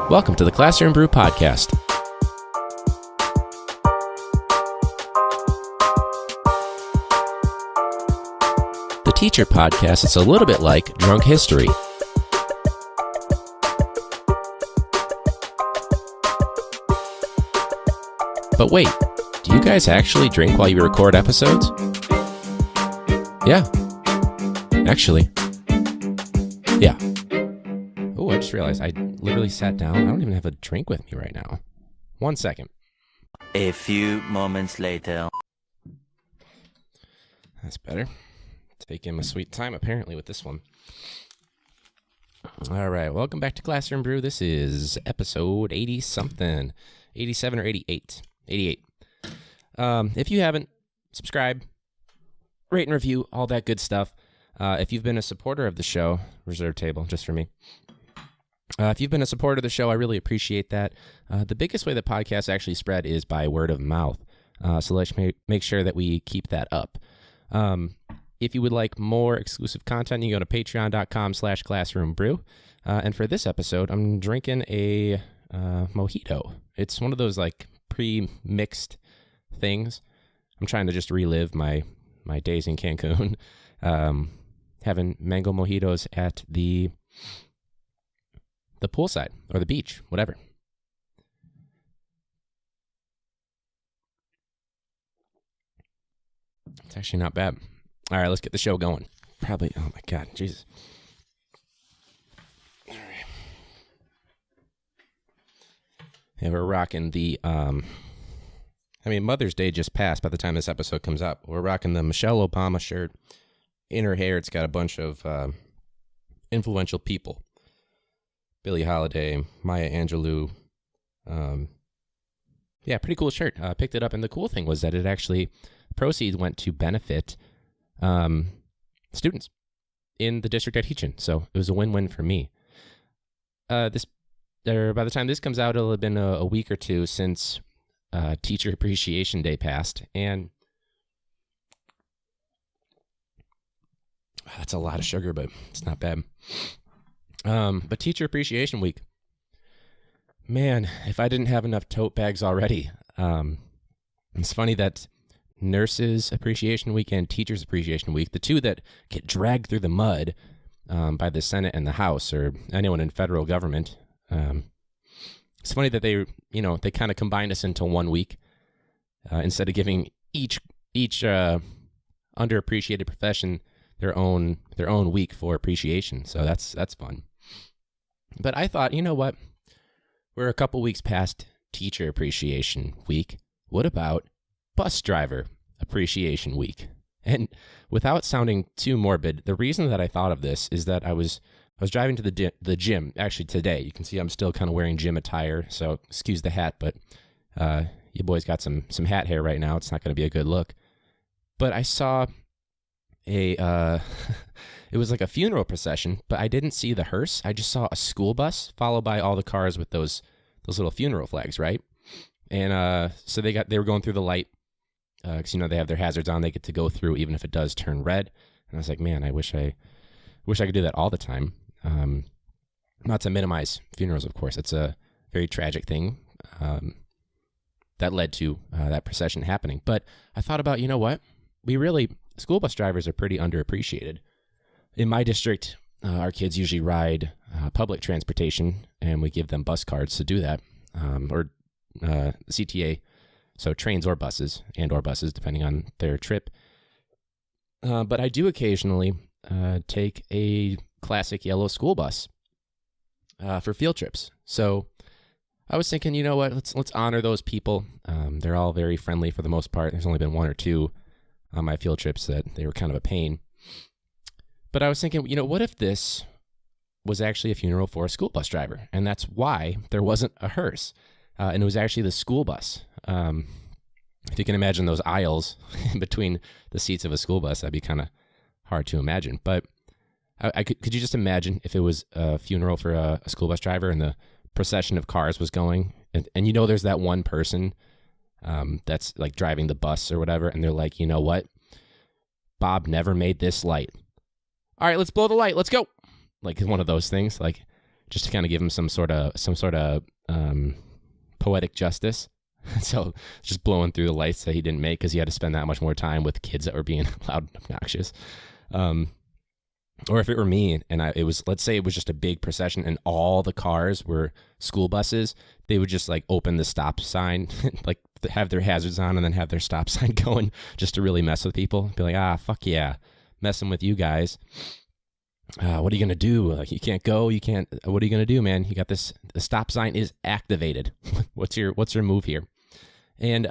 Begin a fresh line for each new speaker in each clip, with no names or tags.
Welcome to the Classroom Brew podcast. The teacher podcast is a little bit like drunk history. But wait, do you guys actually drink while you record episodes? Yeah. Actually. Yeah. Oh, I just realized I literally sat down. I don't even have a drink with me right now. 1 second.
A few moments later.
That's better. Taking my sweet time, apparently, with this one. All right, welcome back to Classroom Brew. This is episode 80-something. 87 or 88. 88. If you haven't, subscribe, rate and review, all that good stuff. If you've been a supporter of the show, reserve table, just for me. If you've been a supporter of the show, I really appreciate that. The biggest way the podcast actually spread is by word of mouth. So let's make sure that we keep that up. If you would like more exclusive content, you can go to patreon.com/classroombrew. And for this episode, I'm drinking a mojito. It's one of those like pre-mixed things. I'm trying to just relive my days in Cancun. Having mango mojitos at the poolside or the beach, whatever. It's actually not bad. All right, let's get the show going. Probably, oh my God, Jesus. All right. Yeah, we're rocking the, Mother's Day just passed by the time this episode comes up. We're rocking the Michelle Obama shirt. In her hair, it's got a bunch of influential people. Billie Holiday, Maya Angelou. Yeah, pretty cool shirt. Picked it up, and the cool thing was that it actually, proceeds went to benefit students in the district I teach in. So it was a win-win for me. By the time this comes out, it'll have been a week or two since Teacher Appreciation Day passed, and that's a lot of sugar, but it's not bad. But Teacher Appreciation Week, man, if I didn't have enough tote bags already. It's funny that Nurses Appreciation Week and Teachers Appreciation Week, the two that get dragged through the mud by the Senate and the House, or anyone in federal government. It's funny that they kind of combined us into 1 week instead of giving each underappreciated profession their own week for appreciation. So that's fun. But I thought, you know what? We're a couple weeks past Teacher Appreciation Week. What about Bus Driver Appreciation Week? And without sounding too morbid, the reason that I thought of this is that I was driving to the gym actually today. You can see I'm still kind of wearing gym attire, so excuse the hat, but you boys got some hat hair right now. It's not going to be a good look. But I saw it was like a funeral procession, but I didn't see the hearse. I just saw a school bus followed by all the cars with those little funeral flags, right? And so they were going through the light because they have their hazards on. They get to go through even if it does turn red. And I was like, man, I wish I could do that all the time. Not to minimize funerals, of course. It's a very tragic thing that led to that procession happening. But I thought about, you know what? School bus drivers are pretty underappreciated. In my district, our kids usually ride public transportation, and we give them bus cards to do that, or CTA, so trains or buses, depending on their trip. But I do occasionally take a classic yellow school bus for field trips. So I was thinking, you know what? Let's honor those people. They're all very friendly for the most part. There's only been one or two on my field trips that they were kind of a pain. But I was thinking, what if this was actually a funeral for a school bus driver? And that's why there wasn't a hearse. And it was actually the school bus. If you can imagine those aisles in between the seats of a school bus, that'd be kind of hard to imagine. But could you just imagine if it was a funeral for a school bus driver and the procession of cars was going? And there's that one person that's like driving the bus or whatever, and they're like, you know what? Bob never made this light. All right, let's blow the light. Let's go. Like one of those things. Like just to kind of give him some sort of poetic justice. So just blowing through the lights that he didn't make because he had to spend that much more time with kids that were being loud and obnoxious. Or if it were me and let's say it was just a big procession and all the cars were school buses, they would just like open the stop sign, like have their hazards on and then have their stop sign going just to really mess with people. Be like, fuck yeah, messing with you guys. What are you going to do? Like, you can't go. You can't. What are you going to do, man? You got this. The stop sign is activated. What's your move here? And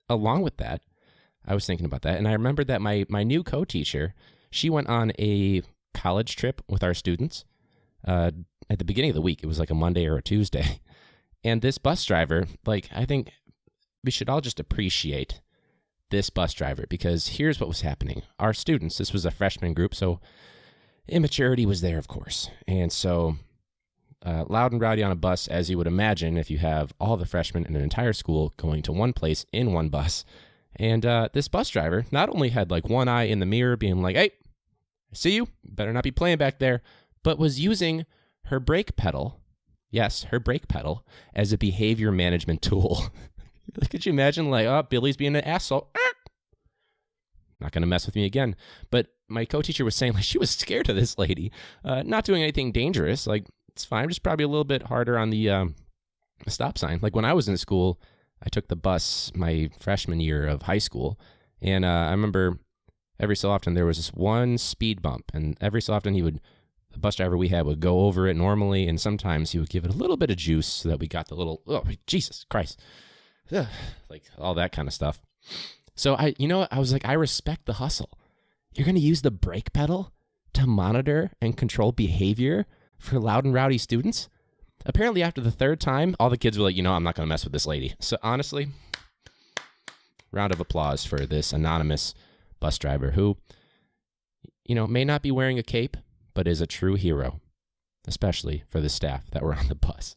along with that, I was thinking about that. And I remembered that my new co-teacher, she went on a college trip with our students at the beginning of the week. It was like a Monday or a Tuesday. And this bus driver, like, I think we should all just appreciate this bus driver because here's what was happening. Our students, this was a freshman group, so immaturity was there, of course. And so loud and rowdy on a bus, as you would imagine, if you have all the freshmen in an entire school going to one place in one bus. And this bus driver not only had like one eye in the mirror being like, hey, I see you, better not be playing back there, but was using her brake pedal, yes, her brake pedal, as a behavior management tool. Could you imagine like, oh, Billy's being an asshole. Not going to mess with me again. But my co-teacher was saying like she was scared of this lady, not doing anything dangerous. Like, it's fine, just probably a little bit harder on the stop sign. Like when I was in school, I took the bus my freshman year of high school. And I remember every so often there was this one speed bump. And every so often the bus driver we had would go over it normally. And sometimes he would give it a little bit of juice so that we got the little, oh, Jesus Christ. Ugh, like all that kind of stuff. So I was like, I respect the hustle. You're going to use the brake pedal to monitor and control behavior for loud and rowdy students? Apparently after the third time, all the kids were like, I'm not going to mess with this lady. So honestly, round of applause for this anonymous bus driver who, may not be wearing a cape, but is a true hero, especially for the staff that were on the bus.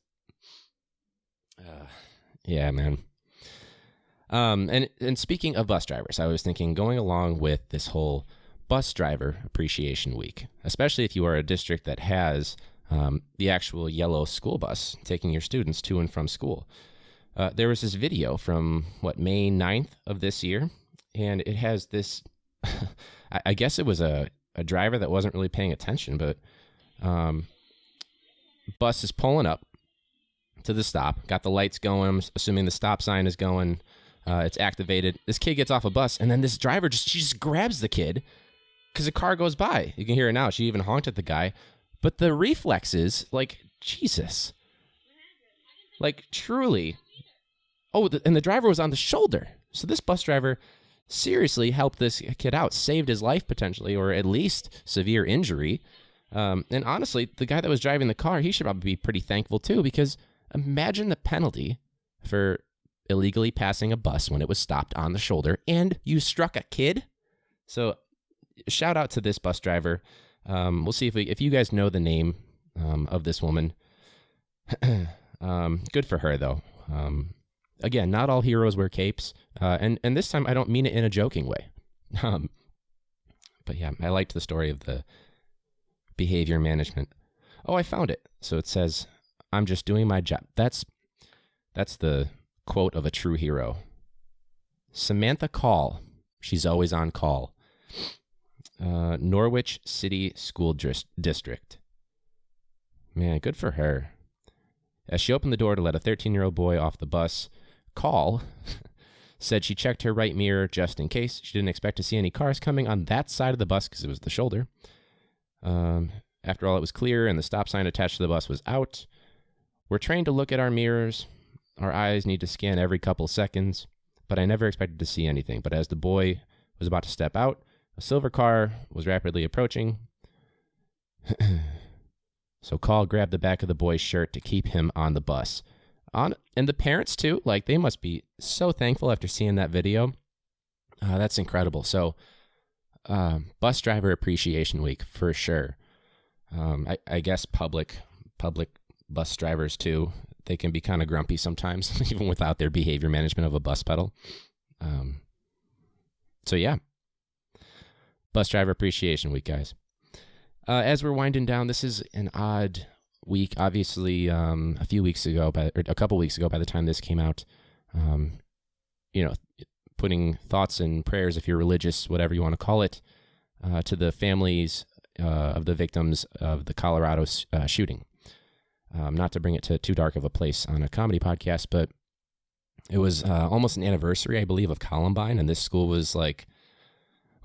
Yeah, man. And speaking of bus drivers, I was thinking going along with this whole bus driver appreciation week, especially if you are a district that has the actual yellow school bus taking your students to and from school. There was this video from, May 9th of this year, and it has this, I guess it was a driver that wasn't really paying attention, but bus is pulling up to the stop, got the lights going, I'm assuming the stop sign is going, it's activated. This kid gets off a bus, and then this driver she just grabs the kid because a car goes by. You can hear it now. She even honked at the guy. But the reflexes, like, Jesus. Like, truly. Oh, and the driver was on the shoulder. So this bus driver seriously helped this kid out, saved his life potentially, or at least severe injury. And honestly, the guy that was driving the car, he should probably be pretty thankful too, because imagine the penalty for illegally passing a bus when it was stopped on the shoulder and you struck a kid. So shout out to this bus driver. We'll see if you guys know the name of this woman. Good for her though. Again, not all heroes wear capes, and this time I don't mean it in a joking way. But yeah, I liked the story of the behavior management. Oh, I found it. So it says, "I'm just doing my job." That's the quote of a true hero. Samantha Call. She's always on call. Norwich City School District. Man, good for her. As she opened the door to let a 13-year-old boy off the bus, Call said she checked her right mirror just in case. She didn't expect to see any cars coming on that side of the bus because it was the shoulder. After all, it was clear and the stop sign attached to the bus was out. We're trained to look at our mirrors. Our eyes need to scan every couple seconds, but I never expected to see anything. But as the boy was about to step out, a silver car was rapidly approaching. So Call grabbed the back of the boy's shirt to keep him on the bus. And the parents, too, like, they must be so thankful after seeing that video. That's incredible. So, Bus Driver Appreciation Week, for sure. I guess public bus drivers, too, they can be kind of grumpy sometimes, even without their behavior management of a bus pedal. So, yeah. Bus Driver Appreciation Week, guys. As we're winding down, this is an odd week. Obviously, a few weeks ago, or a couple weeks ago, by the time this came out, you know, putting thoughts and prayers, if you're religious, whatever you want to call it, to the families of the victims of the Colorado shooting. Not to bring it to too dark of a place on a comedy podcast, but it was almost an anniversary, I believe, of Columbine, and this school was like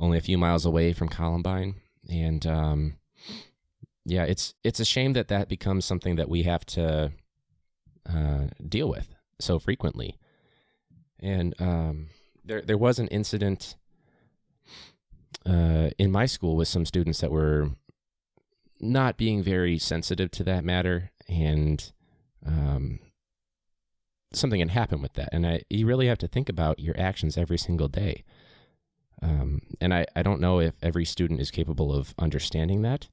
only a few miles away from Columbine. And yeah, it's a shame that becomes something that we have to deal with so frequently. And there was an incident in my school with some students that were not being very sensitive to that matter, and something had happened with that. And you really have to think about your actions every single day. And I don't know if every student is capable of understanding that.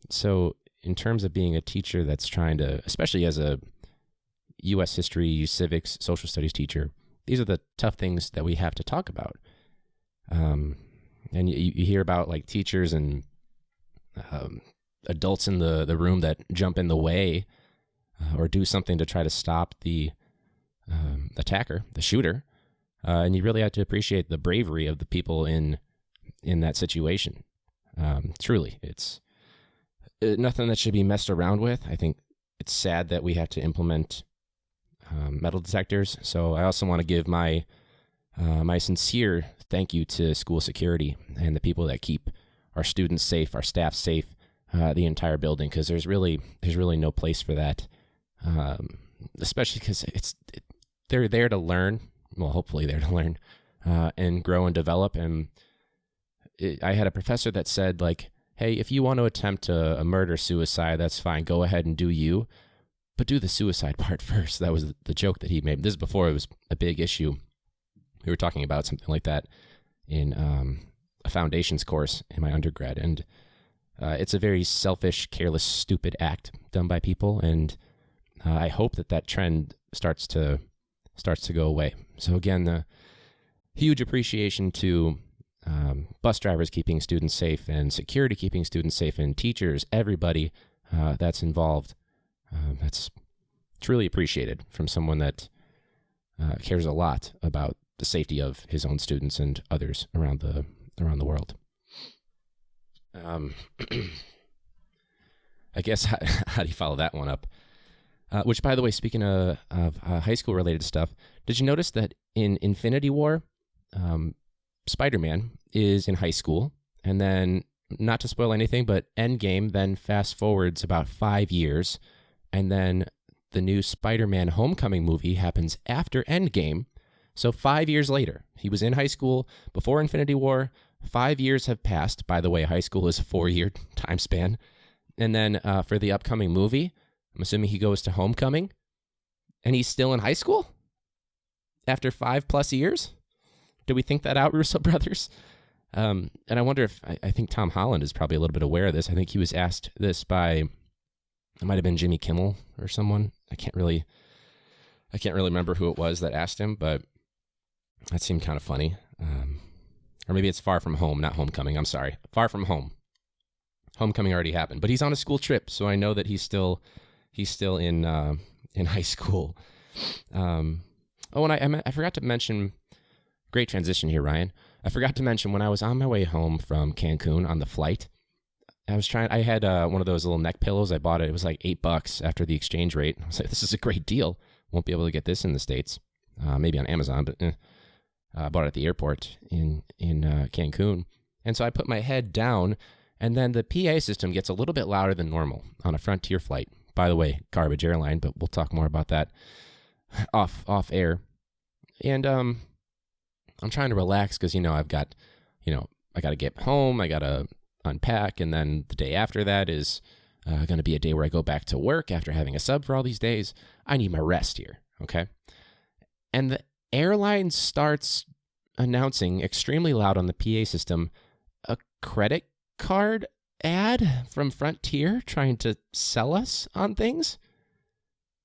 So in terms of being a teacher that's trying to, especially as a U.S. history, civics, social studies teacher, these are the tough things that we have to talk about. And you hear about like teachers and adults in the room that jump in the way or do something to try to stop the attacker, the shooter. And you really have to appreciate the bravery of the people in that situation. Truly, it's nothing that should be messed around with. I think it's sad that we have to implement metal detectors. So I also want to give my sincere thank you to school security and the people that keep our students safe, our staff safe, the entire building, because there's really no place for that. Especially because they're there to learn. Well, hopefully they're to learn and grow and develop. And I had a professor that said, like, hey, if you want to attempt a murder-suicide, that's fine. Go ahead and do you. But do the suicide part first. That was the joke that he made. This is before it was a big issue. We were talking about something like that in a foundations course in my undergrad. And it's a very selfish, careless, stupid act done by people. And I hope that trend starts to go away. So again, huge appreciation to bus drivers keeping students safe, and security keeping students safe, and teachers, everybody that's involved. That's truly appreciated from someone that cares a lot about the safety of his own students and others around the world. I guess how do you follow that one up? Which, by the way, speaking of high school related stuff, did you notice that in Infinity War, Spider-Man is in high school, and then, not to spoil anything, but Endgame then fast forwards about 5 years, and then the new Spider-Man Homecoming movie happens after Endgame. So 5 years later, he was in high school before Infinity War. 5 years have passed. By the way, high school is a 4-year time span. And then for the upcoming movie, I'm assuming he goes to Homecoming, and he's still in high school after 5+ years. Did we think that out, Russo brothers? And I wonder if, I think Tom Holland is probably a little bit aware of this. I think he was asked this by, it might have been Jimmy Kimmel or someone. I can't really remember who it was that asked him, but that seemed kind of funny. Or maybe it's Far From Home, not Homecoming. I'm sorry. Far From Home. Homecoming already happened, but he's on a school trip, so I know that he's still in high school. And I forgot to mention, great transition here, Ryan. I forgot to mention when I was on my way home from Cancun on the flight, I had one of those little neck pillows. I bought it. It was like $8 after the exchange rate. I was like, this is a great deal. Won't be able to get this in the States. Maybe on Amazon, but I bought it at the airport in Cancun. And so I put my head down, and then the PA system gets a little bit louder than normal on a Frontier flight. By the way, garbage airline, but we'll talk more about that off air. And I'm trying to relax because, I got to get home. I got to unpack. And then the day after that is going to be a day where I go back to work after having a sub for all these days. I need my rest here. Okay. And the airline starts announcing extremely loud on the PA system a credit card ad from Frontier trying to sell us on things.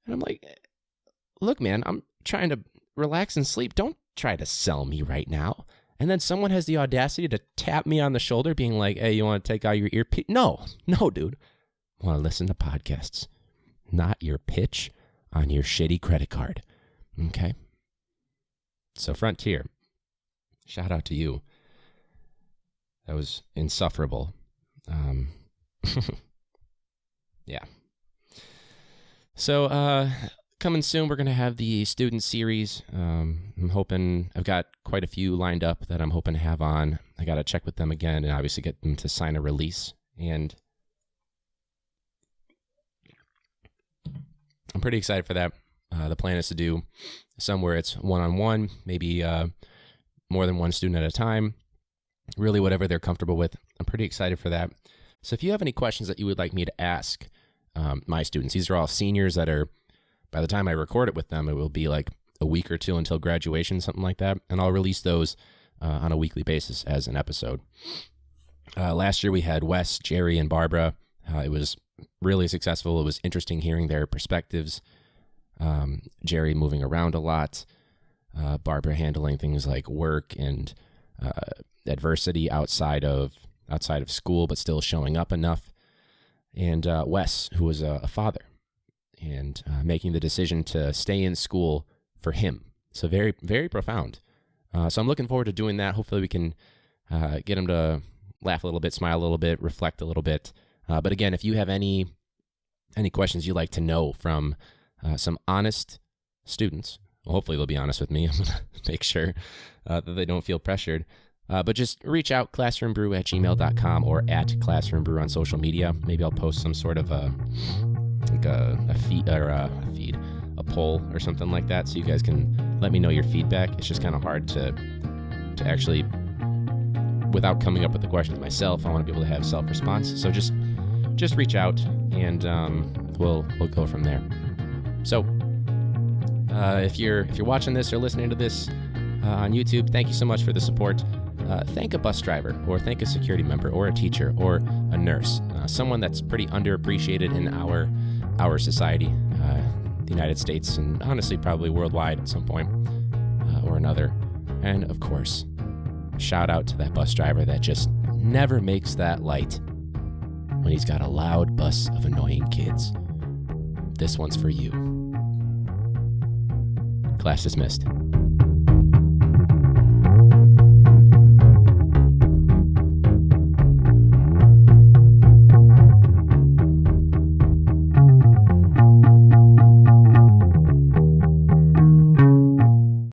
And I'm like, look, man, I'm trying to relax and sleep. Don't try to sell me right now. And then someone has the audacity to tap me on the shoulder being like, hey, you want to take out your earpiece? No, dude. want to listen to podcasts, not your pitch on your shitty credit card. Okay? So Frontier, shout out to you. That was insufferable. Yeah. So coming soon, we're going to have the student series. I'm hoping, I've got quite a few lined up that I'm hoping to have on. I got to check with them again and obviously get them to sign a release. And I'm pretty excited for that. The plan is to do somewhere it's one-on-one, maybe more than one student at a time, really whatever they're comfortable with. I'm pretty excited for that. So if you have any questions that you would like me to ask my students, these are all seniors that are, by the time I record it with them, it will be like a week or two until graduation, something like that. And I'll release those on a weekly basis as an episode. Last year we had Wes, Jerry, and Barbara. It was really successful. It was interesting hearing their perspectives. Jerry moving around a lot. Barbara handling things like work and adversity outside of school, but still showing up enough. And Wes, who was a father, and making the decision to stay in school for him. So very, very profound. So I'm looking forward to doing that. Hopefully we can get him to laugh a little bit, smile a little bit, reflect a little bit. But again, if you have any questions you'd like to know from some honest students, well, hopefully they'll be honest with me. I'm going to make sure that they don't feel pressured. But just reach out, classroombrew@gmail.com or at classroombrew on social media. Maybe I'll post some sort of a poll or something like that, so you guys can let me know your feedback. It's just kind of hard to actually, without coming up with the questions myself, I want to be able to have self-response. So just reach out, and we'll go from there. So if you're watching this or listening to this on YouTube, thank you so much for the support. Thank a bus driver, or thank a security member, or a teacher, or a nurse, someone that's pretty underappreciated in our society, the United States, and honestly probably worldwide at some point or another. And of course, shout out to that bus driver that just never makes that light when he's got a loud bus of annoying kids. This one's for you. Class dismissed.